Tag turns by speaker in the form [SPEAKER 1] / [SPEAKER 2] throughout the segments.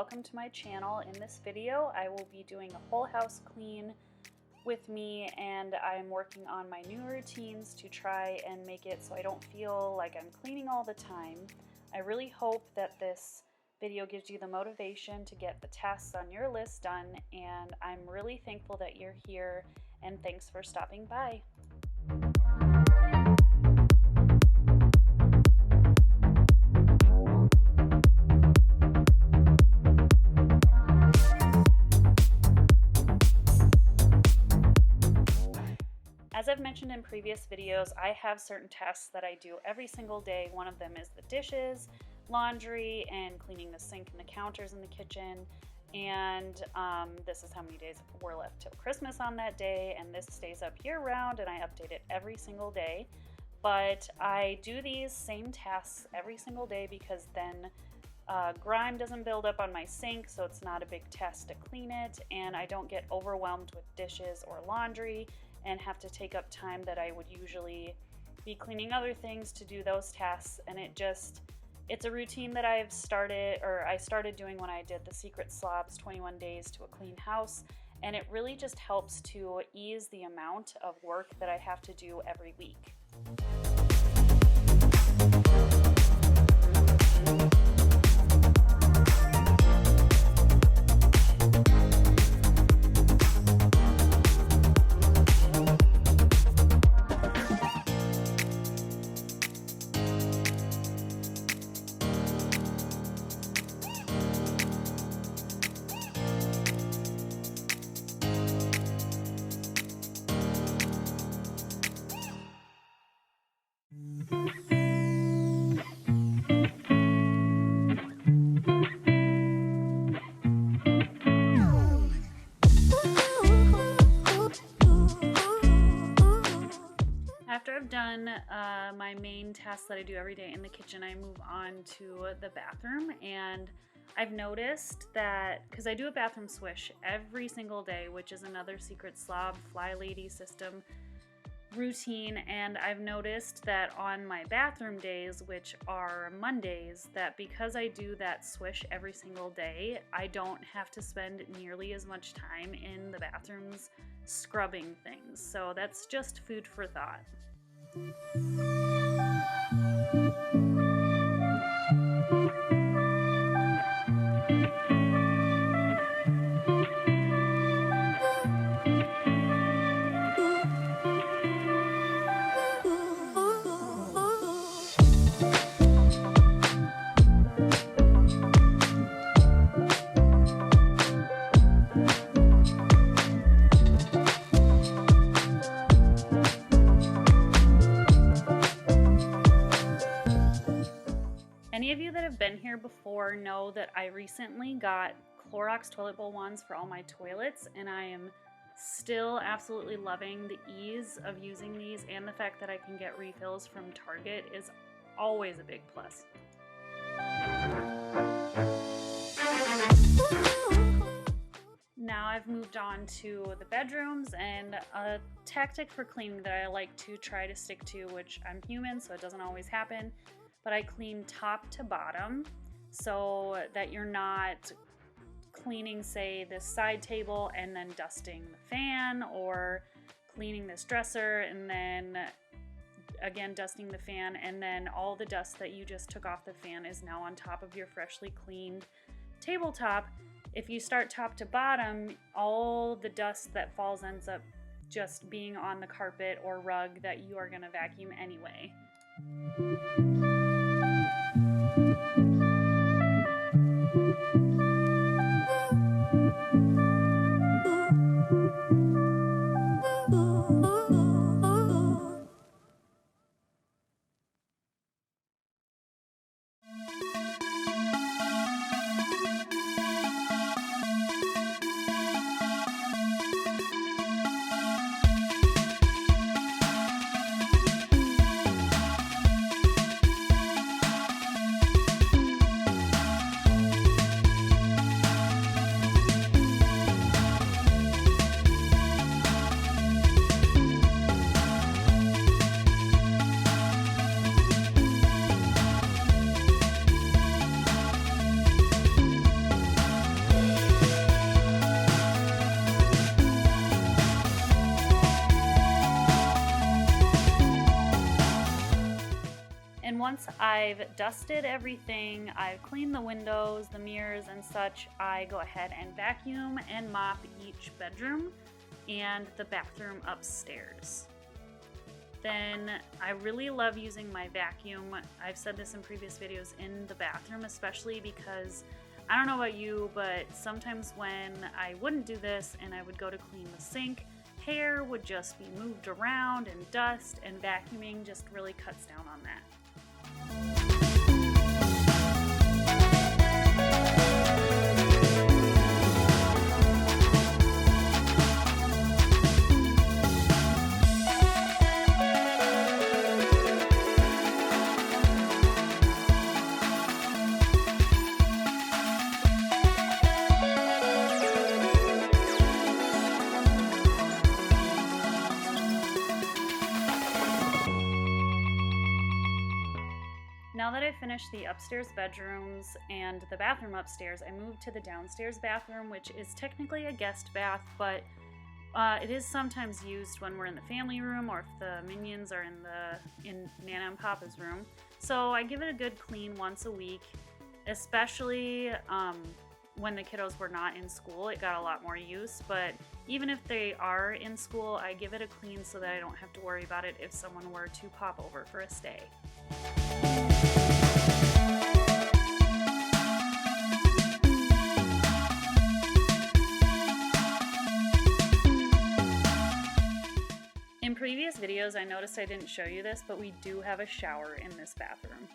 [SPEAKER 1] welcome to my channel. In this video I will be doing a whole house clean with me, and I'm working on my new routines to try and make it so I don't feel like I'm cleaning all the time. I really hope that this video gives you the motivation to get the tasks on your list done, and I'm really thankful that you're here, and thanks for stopping by. As I've mentioned in previous videos, I have certain tasks that I do every single day. One of them is the dishes, laundry, and cleaning the sink and the counters in the kitchen. And this is how many days were left till Christmas on that day, and this stays up year round, and I update it every single day. But I do these same tasks every single day because then grime doesn't build up on my sink, so it's not a big task to clean it, and I don't get overwhelmed with dishes or laundry and have to take up time that I would usually be cleaning other things to do those tasks. And it's a routine that I started doing when I did the Secret Slobs 21 Days to a Clean House, and it really just helps to ease the amount of work that I have to do every week. After I've done my main tasks that I do every day in the kitchen, I move on to the bathroom, and I've noticed that, because I do a bathroom swish every single day, which is another Secret Slob Fly Lady system routine, and I've noticed that on my bathroom days, which are Mondays, that because I do that swish every single day, I don't have to spend nearly as much time in the bathrooms scrubbing things. So that's just food for thought. Any of you that have been here before know that I recently got Clorox toilet bowl wands for all my toilets, and I am still absolutely loving the ease of using these, and the fact that I can get refills from Target is always a big plus. Now I've moved on to the bedrooms, and a tactic for cleaning that I like to try to stick to, which I'm human so it doesn't always happen, but I clean top to bottom so that you're not cleaning, say, this side table and then dusting the fan, or cleaning this dresser and then again dusting the fan, and then all the dust that you just took off the fan is now on top of your freshly cleaned tabletop. If you start top to bottom, all the dust that falls ends up just being on the carpet or rug that you are going to vacuum anyway. And once I've dusted everything, I've cleaned the windows, the mirrors and such, I go ahead and vacuum and mop each bedroom and the bathroom upstairs. Then I really love using my vacuum. I've said this in previous videos, in the bathroom especially, because I don't know about you, but sometimes when I wouldn't do this and I would go to clean the sink, hair would just be moved around and dust, and vacuuming just really cuts down on that. Now that I've finished the upstairs bedrooms and the bathroom upstairs, I moved to the downstairs bathroom, which is technically a guest bath, but it is sometimes used when we're in the family room or if the minions are in Nana and Papa's room. So I give it a good clean once a week, especially when the kiddos were not in school. It got a lot more use, but even if they are in school, I give it a clean so that I don't have to worry about it if someone were to pop over for a stay. In previous videos, I noticed I didn't show you this, but we do have a shower in this bathroom.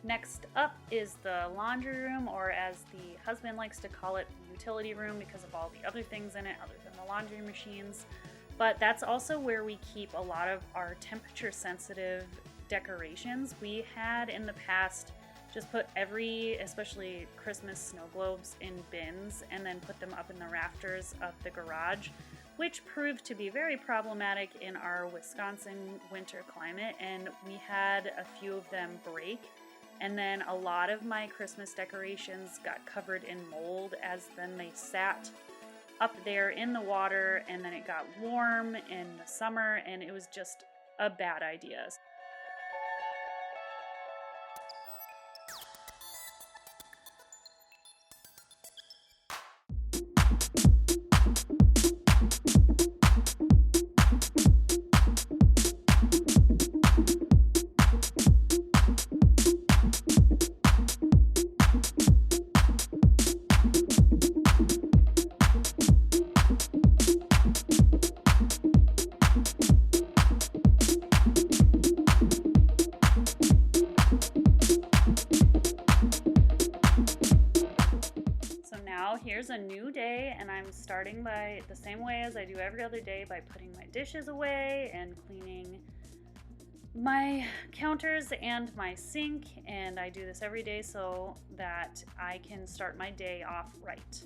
[SPEAKER 1] Next up is the laundry room, or as the husband likes to call it, the utility room, because of all the other things in it other than the laundry machines. But that's also where we keep a lot of our temperature sensitive decorations. We had in the past just put especially Christmas snow globes, in bins and then put them up in the rafters of the garage, which proved to be very problematic in our Wisconsin winter climate, and we had a few of them break. And then a lot of my Christmas decorations got covered in mold as then they sat up there in the water, and then it got warm in the summer, and it was just a bad idea. Here's a new day, and I'm starting by the same way as I do every other day, by putting my dishes away and cleaning my counters and my sink, and I do this every day so that I can start my day off right.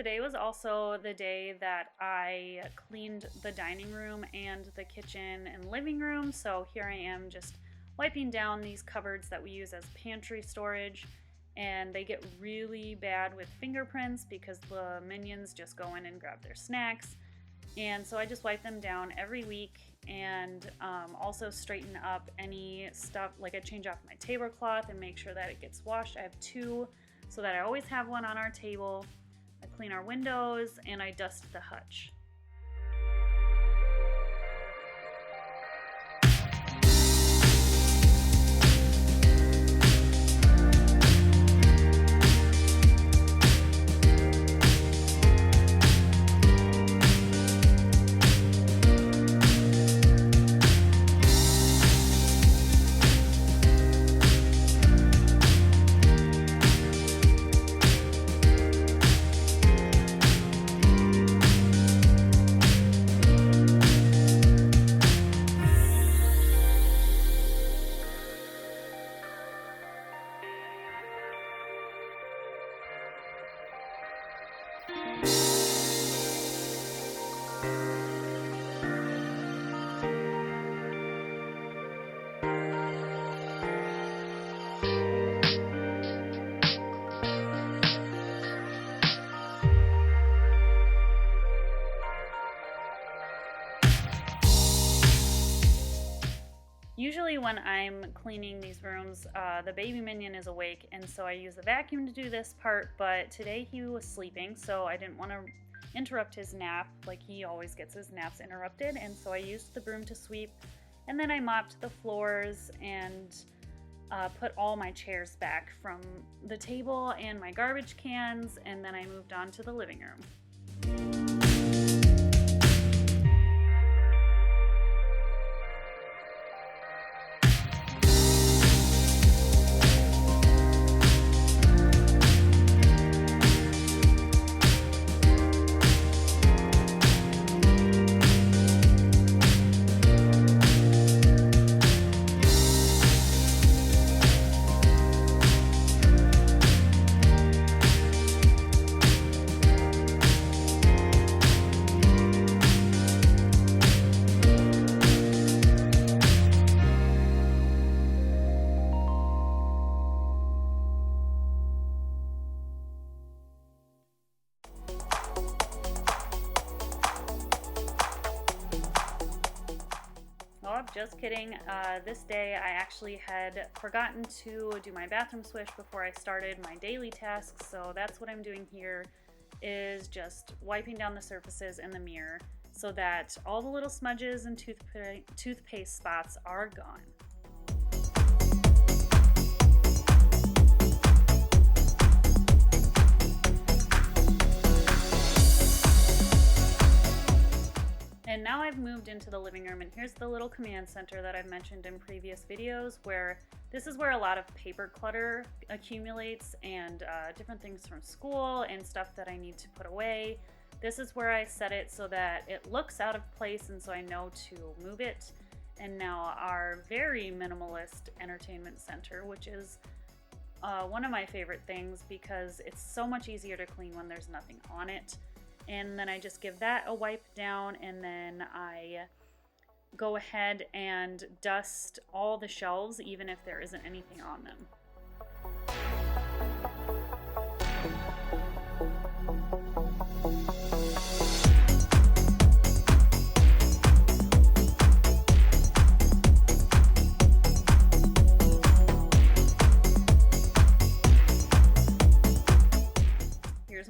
[SPEAKER 1] today was also the day that I cleaned the dining room and the kitchen and living room. So here I am just wiping down these cupboards that we use as pantry storage, and they get really bad with fingerprints because the minions just go in and grab their snacks. And so I just wipe them down every week, and also straighten up any stuff, like I change off my tablecloth and make sure that it gets washed. I have two so that I always have one on our table. I clean our windows and I dust the hutch. Usually when I'm cleaning these rooms, the baby minion is awake, and so I use the vacuum to do this part, but today he was sleeping, so I didn't want to interrupt his nap. Like, he always gets his naps interrupted, and so I used the broom to sweep, and then I mopped the floors and put all my chairs back from the table and my garbage cans, and then I moved on to the living room. Just kidding. This day I actually had forgotten to do my bathroom swish before I started my daily tasks, so that's what I'm doing here, is just wiping down the surfaces in the mirror so that all the little smudges and toothpaste spots are gone. And now I've moved into the living room, and here's the little command center that I've mentioned in previous videos, where this is where a lot of paper clutter accumulates, and different things from school and stuff that I need to put away. This is where I set it so that it looks out of place, and so I know to move it. And now our very minimalist entertainment center, which is one of my favorite things because it's so much easier to clean when there's nothing on it. And then I just give that a wipe down, and then I go ahead and dust all the shelves, even if there isn't anything on them.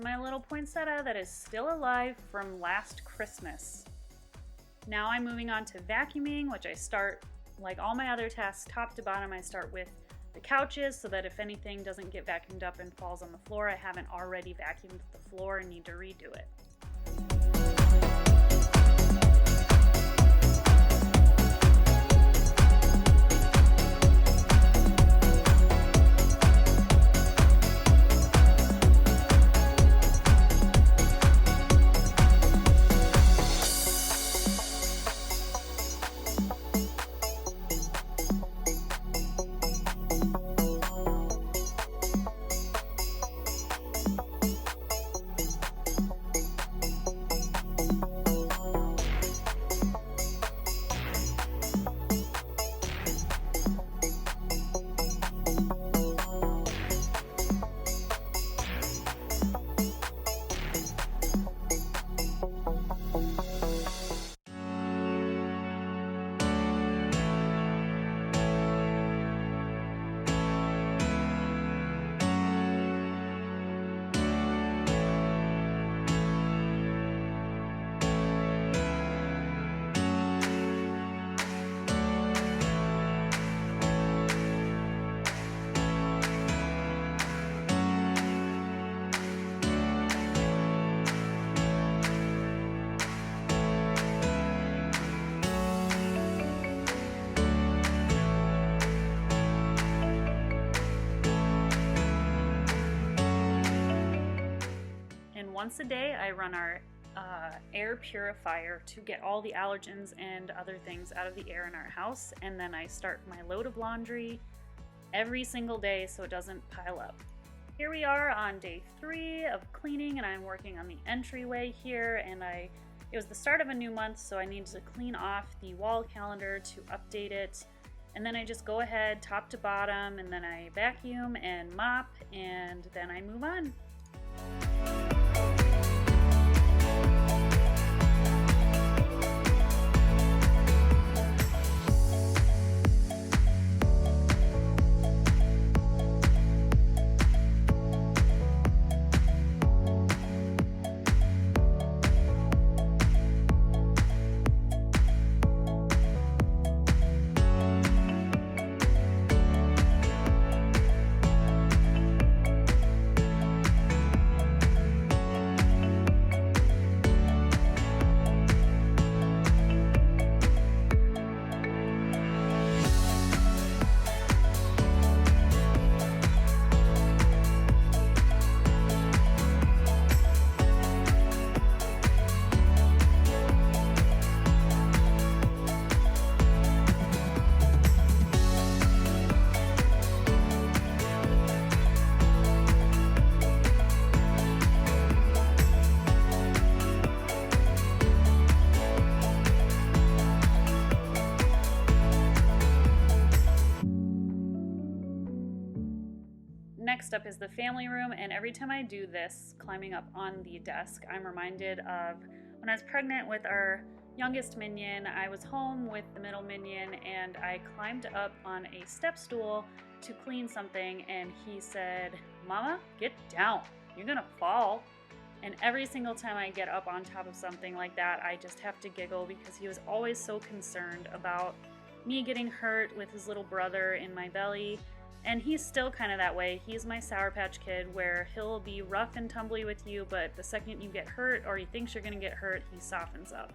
[SPEAKER 1] My little poinsettia that is still alive from last Christmas. Now I'm moving on to vacuuming, which I start, like all my other tasks, top to bottom. I start with the couches so that if anything doesn't get vacuumed up and falls on the floor, I haven't already vacuumed the floor and need to redo it. once a day I run our air purifier to get all the allergens and other things out of the air in our house, and then I start my load of laundry every single day so it doesn't pile up. Here we are on day 3 of cleaning, and I'm working on the entryway here, and it was the start of a new month, so I need to clean off the wall calendar to update it. And then I just go ahead top to bottom, and then I vacuum and mop, and then I move on. Next up is the family room, and every time I do this, climbing up on the desk, I'm reminded of when I was pregnant with our youngest minion. I was home with the middle minion, and I climbed up on a step stool to clean something, and he said, "Mama, get down, you're gonna fall." And every single time I get up on top of something like that, I just have to giggle because he was always so concerned about me getting hurt with his little brother in my belly. And he's still kind of that way. He's my Sour Patch Kid, where he'll be rough and tumbly with you, but the second you get hurt or he thinks you're gonna get hurt, he softens up.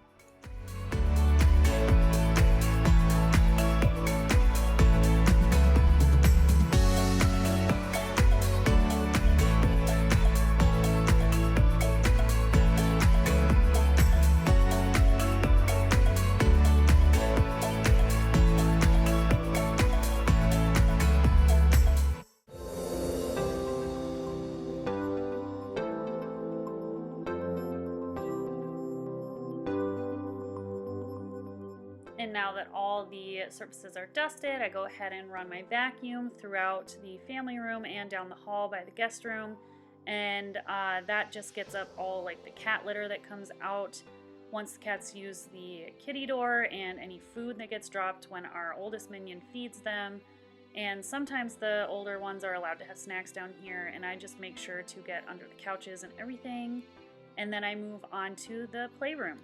[SPEAKER 1] And now that all the surfaces are dusted, I go ahead and run my vacuum throughout the family room and down the hall by the guest room. And that just gets up all like the cat litter that comes out once the cats use the kitty door, and any food that gets dropped when our oldest minion feeds them. And sometimes the older ones are allowed to have snacks down here, and I just make sure to get under the couches and everything. And then I move on to the playroom.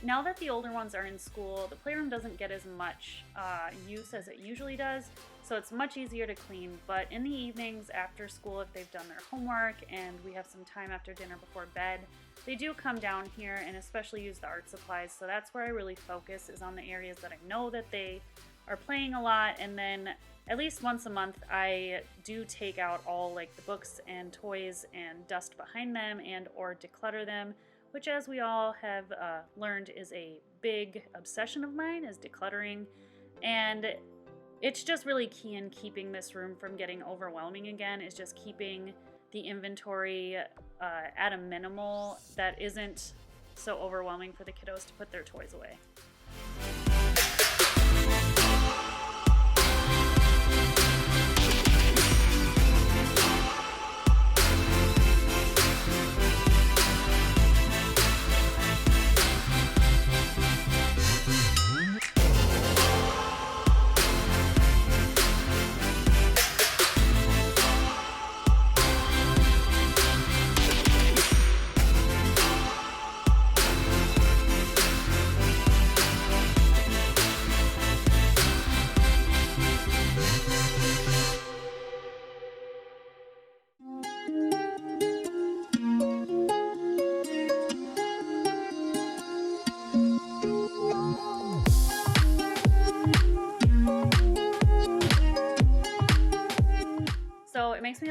[SPEAKER 1] Now that the older ones are in school, the playroom doesn't get as much use as it usually does, so it's much easier to clean. But in the evenings after school, if they've done their homework and we have some time after dinner before bed, they do come down here and especially use the art supplies. So that's where I really focus, is on the areas that I know that they are playing a lot. And then at least once a month, I do take out all like the books and toys and dust behind them and or declutter them, which, as we all have learned, is a big obsession of mine, is decluttering. And it's just really key in keeping this room from getting overwhelming again, is just keeping the inventory at a minimal that isn't so overwhelming for the kiddos to put their toys away.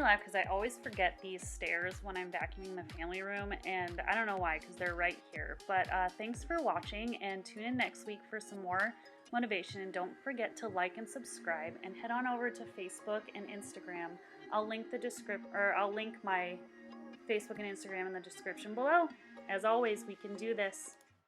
[SPEAKER 1] laugh because I always forget these stairs when I'm vacuuming the family room, and I don't know why, because they're right here. But thanks for watching, and tune in next week for some more motivation. And don't forget to like and subscribe, and head on over to Facebook and Instagram. I'll link my Facebook and Instagram in the description below. As always, we can do this.